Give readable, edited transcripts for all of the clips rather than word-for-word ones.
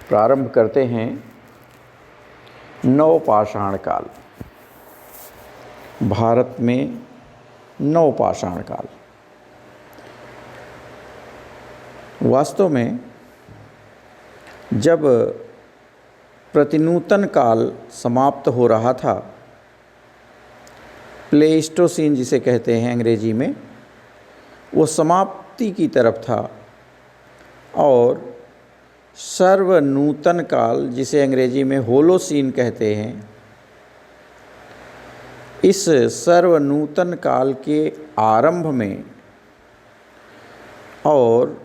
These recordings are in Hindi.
प्रारंभ करते हैं नवपाषाण काल। भारत में नवपाषाण काल वास्तव में जब प्रतिनूतन काल समाप्त हो रहा था, प्लेस्टोसीन जिसे कहते हैं अंग्रेजी में, वो समाप्ति की तरफ था और सर्वनूतन काल जिसे अंग्रेजी में होलोसीन कहते हैं, इस सर्वनूतन काल के आरंभ में और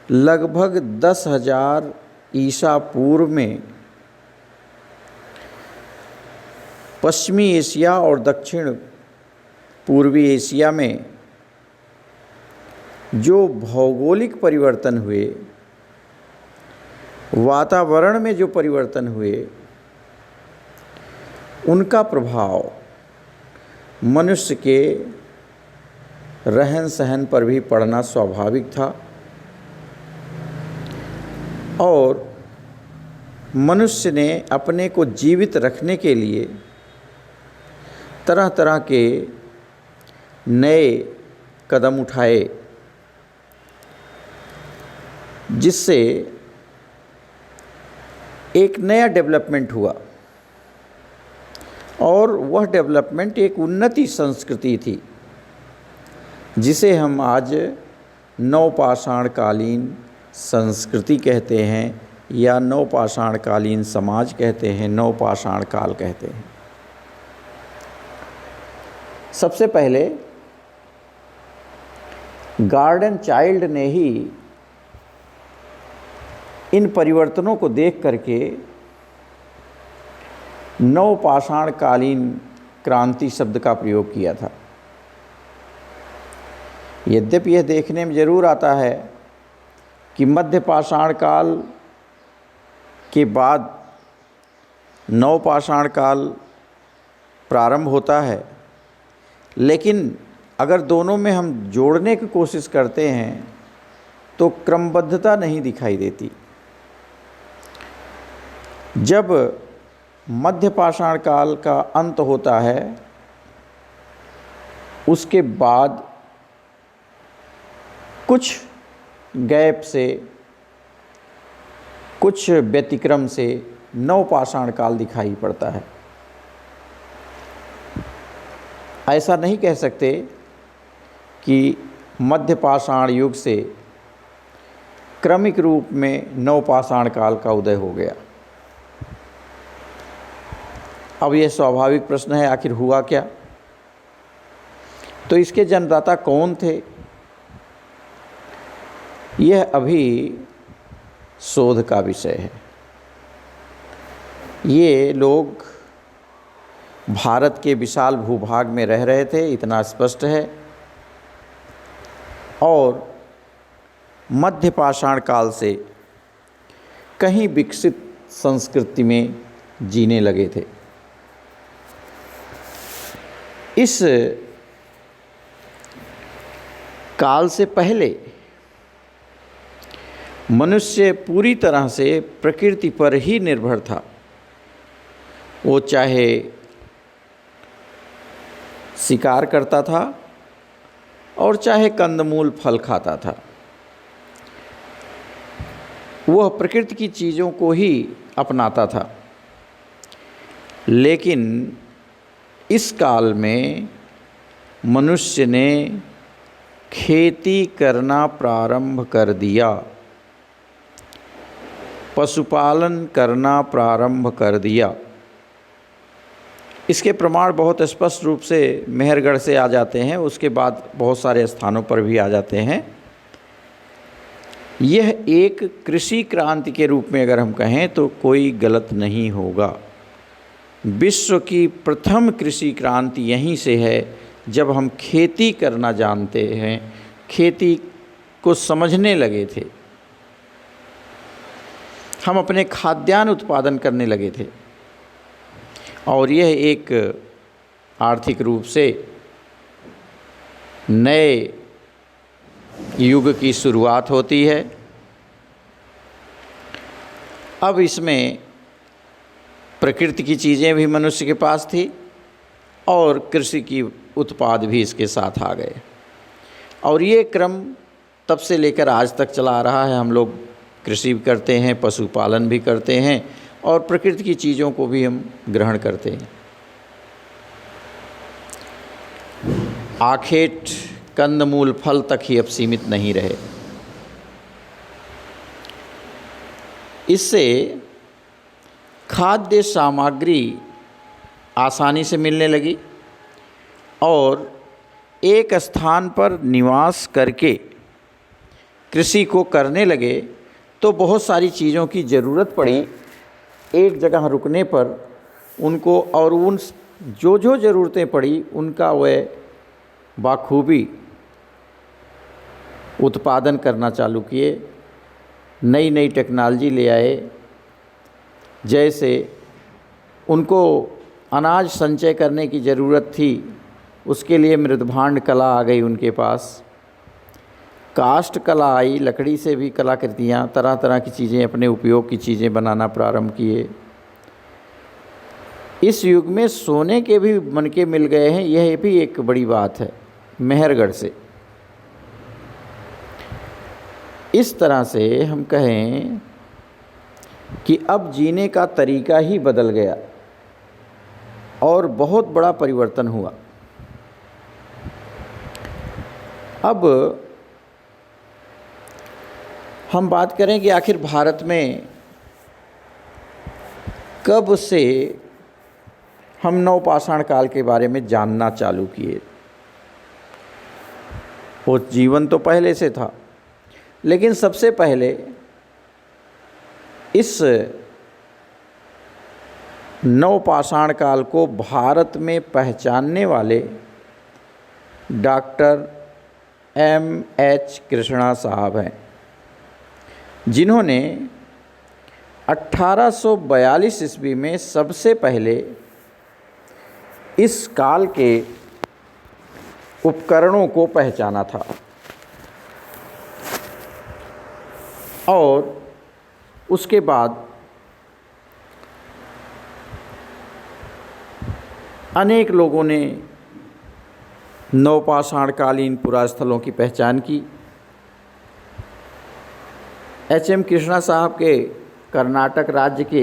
लगभग 10,000 ईसा पूर्व में पश्चिमी एशिया और दक्षिण पूर्वी एशिया में जो भौगोलिक परिवर्तन हुए, वातावरण में जो परिवर्तन हुए, उनका प्रभाव मनुष्य के रहन सहन पर भी पड़ना स्वाभाविक था और मनुष्य ने अपने को जीवित रखने के लिए तरह तरह के नए कदम उठाए, जिससे एक नया डेवलपमेंट हुआ और वह डेवलपमेंट एक उन्नति संस्कृति थी, जिसे हम आज नवपाषाणकालीन संस्कृति कहते हैं या नवपाषाणकालीन समाज कहते हैं, नवपाषाण काल कहते हैं। सबसे पहले गार्डन चाइल्ड ने ही इन परिवर्तनों को देख करके नवपाषाणकालीन क्रांति शब्द का प्रयोग किया था। यद्यपि यह देखने में जरूर आता है कि मध्य पाषाण काल के बाद नवपाषाण काल प्रारंभ होता है, लेकिन अगर दोनों में हम जोड़ने की कोशिश करते हैं तो क्रमबद्धता नहीं दिखाई देती। जब मध्य पाषाण काल का अंत होता है, उसके बाद कुछ गैप से, कुछ व्यतिक्रम से नवपाषाण काल दिखाई पड़ता है। ऐसा नहीं कह सकते कि मध्य पाषाण युग से क्रमिक रूप में नवपाषाण काल का उदय हो गया। अब यह स्वाभाविक प्रश्न है, आखिर हुआ क्या? तो इसके जन्मदाता कौन थे? यह अभी शोध का विषय है। ये लोग भारत के विशाल भूभाग में रह रहे थे, इतना स्पष्ट है, और मध्य पाषाण काल से कहीं विकसित संस्कृति में जीने लगे थे। इस काल से पहले मनुष्य पूरी तरह से प्रकृति पर ही निर्भर था। वो चाहे शिकार करता था और चाहे कंदमूल फल खाता था, वह प्रकृति की चीज़ों को ही अपनाता था। लेकिन इस काल में मनुष्य ने खेती करना प्रारंभ कर दिया, पशुपालन करना प्रारंभ कर दिया। इसके प्रमाण बहुत स्पष्ट रूप से मेहरगढ़ से आ जाते हैं, उसके बाद बहुत सारे स्थानों पर भी आ जाते हैं। यह एक कृषि क्रांति के रूप में अगर हम कहें तो कोई गलत नहीं होगा। विश्व की प्रथम कृषि क्रांति यहीं से है, जब हम खेती करना जानते हैं, खेती को समझने लगे थे, हम अपने खाद्यान्न उत्पादन करने लगे थे, और यह एक आर्थिक रूप से नए युग की शुरुआत होती है। अब इसमें प्रकृति की चीज़ें भी मनुष्य के पास थी और कृषि की उत्पाद भी इसके साथ आ गए, और ये क्रम तब से लेकर आज तक चला आ रहा है। हम लोग कृषि भी करते हैं, पशुपालन भी करते हैं और प्रकृति की चीज़ों को भी हम ग्रहण करते हैं। आखेट कंदमूल फल तक ही अब सीमित नहीं रहे। इससे खाद्य सामग्री आसानी से मिलने लगी और एक स्थान पर निवास करके कृषि को करने लगे तो बहुत सारी चीज़ों की ज़रूरत पड़ी एक जगह रुकने पर उनको, और उन जो ज़रूरतें पड़ी उनका वह बाखूबी उत्पादन करना चालू किए। नई नई टेक्नोलॉजी ले आए, जैसे उनको अनाज संचय करने की ज़रूरत थी, उसके लिए मृदभांड कला आ गई उनके पास, काष्ठ कला आई, लकड़ी से भी कलाकृतियाँ, तरह तरह की चीज़ें, अपने उपयोग की चीज़ें बनाना प्रारंभ किए। इस युग में सोने के भी मनके मिल गए हैं, यह भी एक बड़ी बात है, मेहरगढ़ से। इस तरह से हम कहें कि अब जीने का तरीका ही बदल गया और बहुत बड़ा परिवर्तन हुआ। अब हम बात करें कि आखिर भारत में कब से हम नवपाषाण काल के बारे में जानना चालू किए। वो जीवन तो पहले से था, लेकिन सबसे पहले इस नवपाषाण काल को भारत में पहचानने वाले डॉक्टर M.H. कृष्णा साहब हैं, जिन्होंने 1842 ईस्वी में सबसे पहले इस काल के उपकरणों को पहचाना था और उसके बाद अनेक लोगों ने नवपाषाण कालीन पुरास्थलों की पहचान की। H.M. कृष्णा साहब के कर्नाटक राज्य के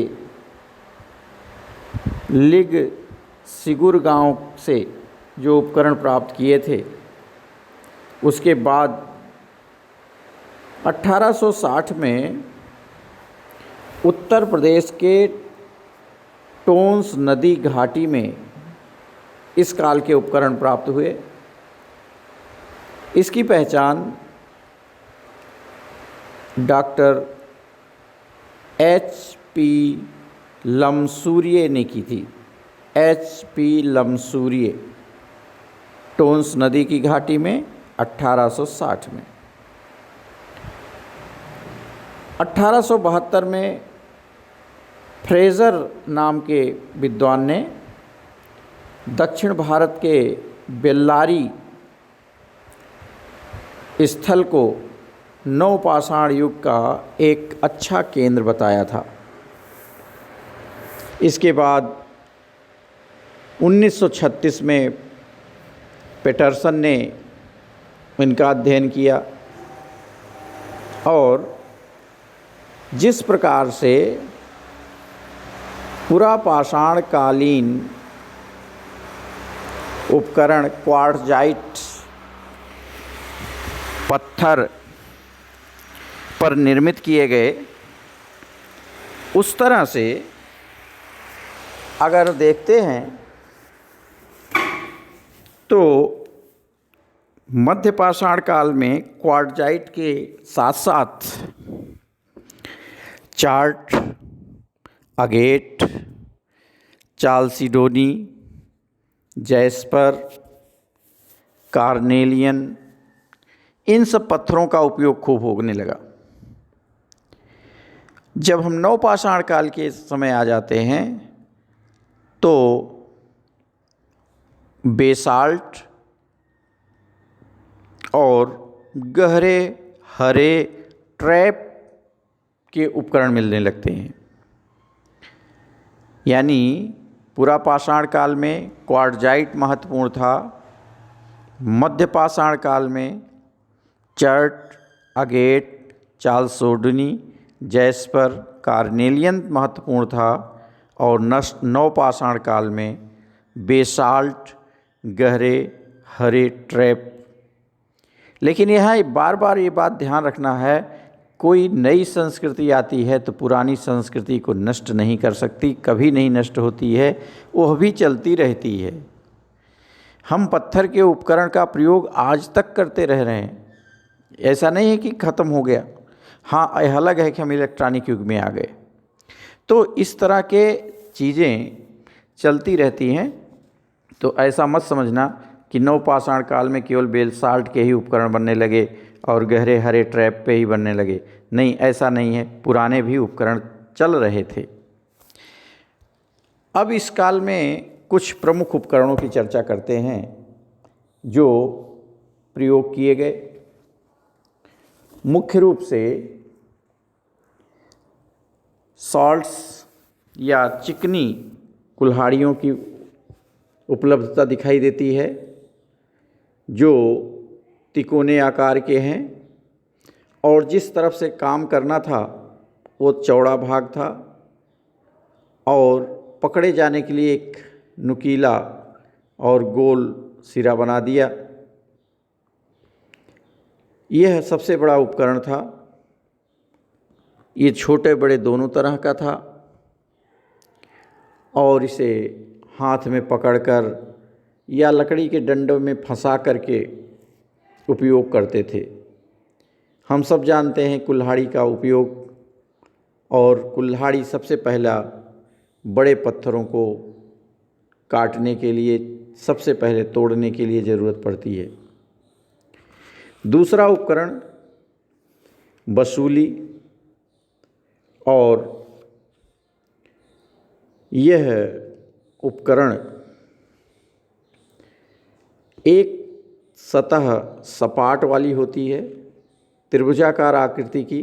लिग सिगुर गांव से जो उपकरण प्राप्त किए थे, उसके बाद 1860 में उत्तर प्रदेश के टोंस नदी घाटी में इस काल के उपकरण प्राप्त हुए। इसकी पहचान डॉक्टर H.P. लमसूरिये ने की थी। H.P. लमसूरिये, टोंस नदी की घाटी में 1860 में। 1872 में फ्रेज़र नाम के विद्वान ने दक्षिण भारत के बेल्लारी स्थल को नवपाषाण युग का एक अच्छा केंद्र बताया था। इसके बाद 1936 में पेटरसन ने इनका अध्ययन किया और जिस प्रकार से पुरापाषाण कालीन उपकरण क्वार्ट्जाइट पत्थर पर निर्मित किए गए, उस तरह से अगर देखते हैं तो मध्यपाषाण काल में क्वार्ट्जाइट के साथ साथ चार्ट, अगेट, चाल्सिडोनी, जैस्पर, कार्नेलियन, इन सब पत्थरों का उपयोग खूब होने लगा। जब हम नवपाषाण काल के समय आ जाते हैं तो बेसाल्ट और गहरे हरे ट्रैप के उपकरण मिलने लगते हैं। यानी पुरा पाषाण काल में क्वार्टजाइट महत्वपूर्ण था, मध्य पाषाण काल में चर्ट, अगेट, चालसोडनी, जैस्पर, कार्नेलियन महत्वपूर्ण था और नवपाषाण काल में बेसाल्ट, गहरे हरे ट्रैप। लेकिन यहाँ बार बार ये बात ध्यान रखना है, कोई नई संस्कृति आती है तो पुरानी संस्कृति को नष्ट नहीं कर सकती, कभी नहीं नष्ट होती है, वह भी चलती रहती है। हम पत्थर के उपकरण का प्रयोग आज तक करते रह रहे हैं, ऐसा नहीं है कि ख़त्म हो गया। हाँ, यह अलग है कि हम इलेक्ट्रॉनिक युग में आ गए। तो इस तरह के चीज़ें चलती रहती हैं। तो ऐसा मत समझना कि नवपाषाण काल में केवल बेसाल्ट के ही उपकरण बनने लगे और गहरे हरे ट्रैप पे ही बनने लगे। नहीं, ऐसा नहीं है, पुराने भी उपकरण चल रहे थे। अब इस काल में कुछ प्रमुख उपकरणों की चर्चा करते हैं जो प्रयोग किए गए। मुख्य रूप से सॉल्ट्स या चिकनी कुल्हाड़ियों की उपलब्धता दिखाई देती है, जो तिकोने आकार के हैं और जिस तरफ से काम करना था वो चौड़ा भाग था और पकड़े जाने के लिए एक नुकीला और गोल सिरा बना दिया। यह सबसे बड़ा उपकरण था। ये छोटे बड़े दोनों तरह का था और इसे हाथ में पकड़कर या लकड़ी के डंडों में फंसा करके उपयोग करते थे। हम सब जानते हैं कुल्हाड़ी का उपयोग, और कुल्हाड़ी सबसे पहला बड़े पत्थरों को काटने के लिए, सबसे पहले तोड़ने के लिए ज़रूरत पड़ती है। दूसरा उपकरण बसूली, और यह उपकरण एक सतह सपाट वाली होती है, त्रिभुजाकार आकृति की।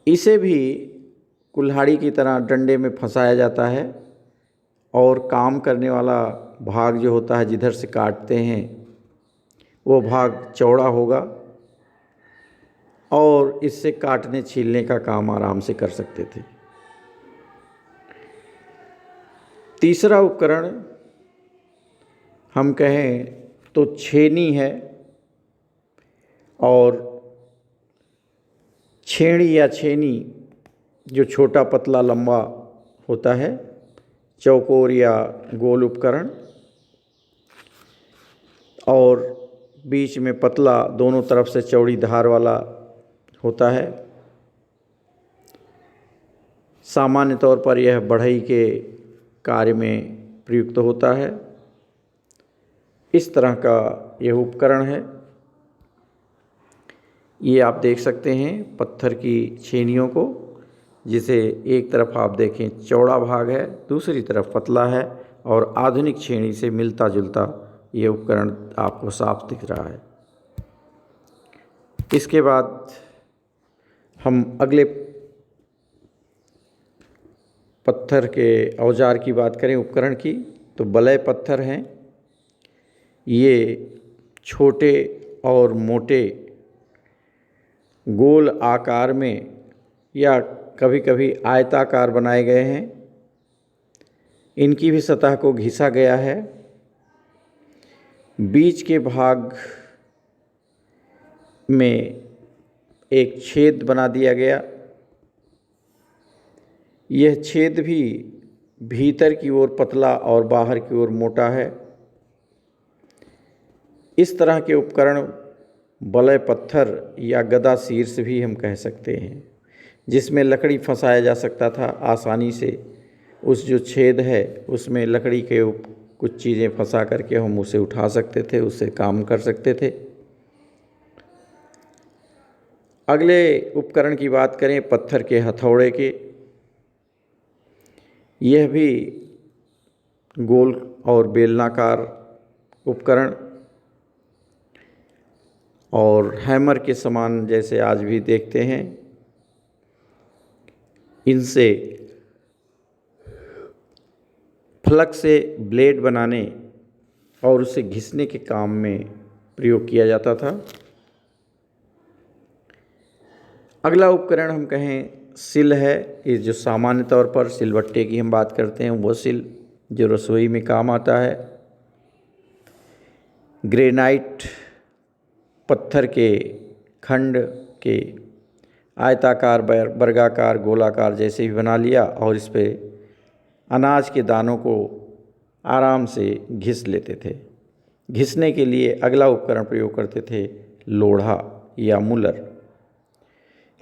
इसे भी कुल्हाड़ी की तरह डंडे में फंसाया जाता है और काम करने वाला भाग जो होता है, जिधर से काटते हैं, वो भाग चौड़ा होगा और इससे काटने छीलने का काम आराम से कर सकते थे। तीसरा उपकरण हम कहें तो छेनी है, और छेड़ी या छेनी जो छोटा पतला लंबा होता है, चौकोर या गोल उपकरण, और बीच में पतला, दोनों तरफ से चौड़ी धार वाला होता है। सामान्य तौर पर यह बढ़ई के कार्य में प्रयुक्त होता है। इस तरह का यह उपकरण है। ये आप देख सकते हैं पत्थर की छेनियों को, जिसे एक तरफ आप देखें चौड़ा भाग है, दूसरी तरफ पतला है, और आधुनिक छेनी से मिलता जुलता ये उपकरण आपको साफ दिख रहा है। इसके बाद हम अगले पत्थर के औजार की बात करें, उपकरण की, तो बलय पत्थर हैं। ये छोटे और मोटे गोल आकार में या कभी कभी आयताकार बनाए गए हैं। इनकी भी सतह को घिसा गया है। बीच के भाग में एक छेद बना दिया गया। यह छेद भी भीतर की ओर पतला और बाहर की ओर मोटा है। इस तरह के उपकरण बलय पत्थर या गदा शीर्ष भी हम कह सकते हैं, जिसमें लकड़ी फंसाया जा सकता था आसानी से। उस जो छेद है उसमें लकड़ी के कुछ चीज़ें फंसा करके हम उसे उठा सकते थे, उससे काम कर सकते थे। अगले उपकरण की बात करें पत्थर के हथौड़े के। यह भी गोल और बेलनाकार उपकरण और हैमर के समान जैसे आज भी देखते हैं। इनसे फलक से ब्लेड बनाने और उसे घिसने के काम में प्रयोग किया जाता था। अगला उपकरण हम कहें सिल है। ये जो सामान्य तौर पर सिलबट्टे की हम बात करते हैं वो सिल जो रसोई में काम आता है। ग्रेनाइट पत्थर के खंड के आयताकार, वर्गाकार, गोलाकार जैसे भी बना लिया और इस पे अनाज के दानों को आराम से घिस लेते थे। घिसने के लिए अगला उपकरण प्रयोग करते थे लोढ़ा या मुलर।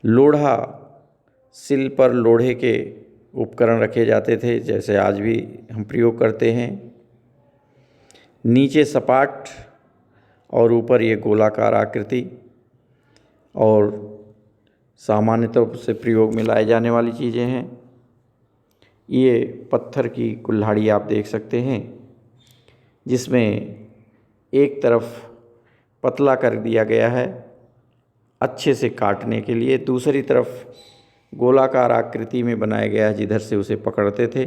लोढ़ा, सिल पर लोढ़े के उपकरण रखे जाते थे जैसे आज भी हम प्रयोग करते हैं। नीचे सपाट और ऊपर ये गोलाकार आकृति, और सामान्य तौर से प्रयोग में लाए जाने वाली चीज़ें हैं। ये पत्थर की कुल्हाड़ी आप देख सकते हैं जिसमें एक तरफ पतला कर दिया गया है अच्छे से काटने के लिए, दूसरी तरफ गोलाकार आकृति में बनाया गया है जिधर से उसे पकड़ते थे।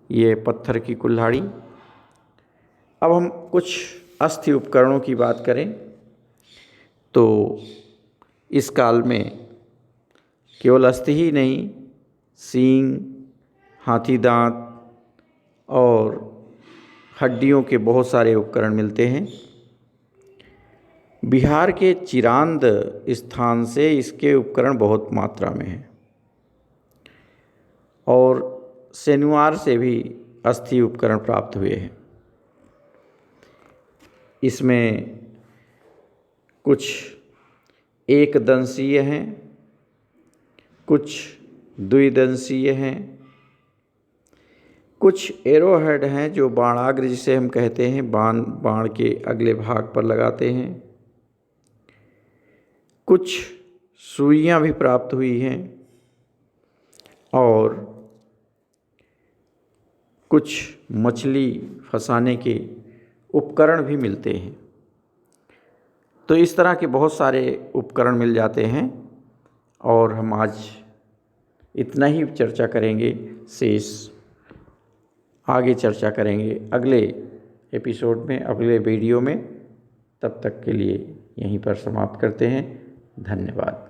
ये पत्थर की कुल्हाड़ी। अब हम कुछ अस्थि उपकरणों की बात करें तो इस काल में केवल अस्थि ही नहीं, सींग, हाथी दांत और हड्डियों के बहुत सारे उपकरण मिलते हैं। बिहार के चिरांद स्थान से इसके उपकरण बहुत मात्रा में हैं और सेनुआर से भी अस्थि उपकरण प्राप्त हुए हैं। इसमें कुछ एक दंशीय हैं, कुछ द्विदंशीय हैं, कुछ एरोहेड हैं जो बाणाग्र जिसे हम कहते हैं, बाण के अगले भाग पर लगाते हैं। कुछ सुइयां भी प्राप्त हुई हैं और कुछ मछली फंसाने के उपकरण भी मिलते हैं। तो इस तरह के बहुत सारे उपकरण मिल जाते हैं और हम आज इतना ही चर्चा करेंगे। शेष आगे चर्चा करेंगे अगले एपिसोड में, अगले वीडियो में। तब तक के लिए यहीं पर समाप्त करते हैं। धन्यवाद।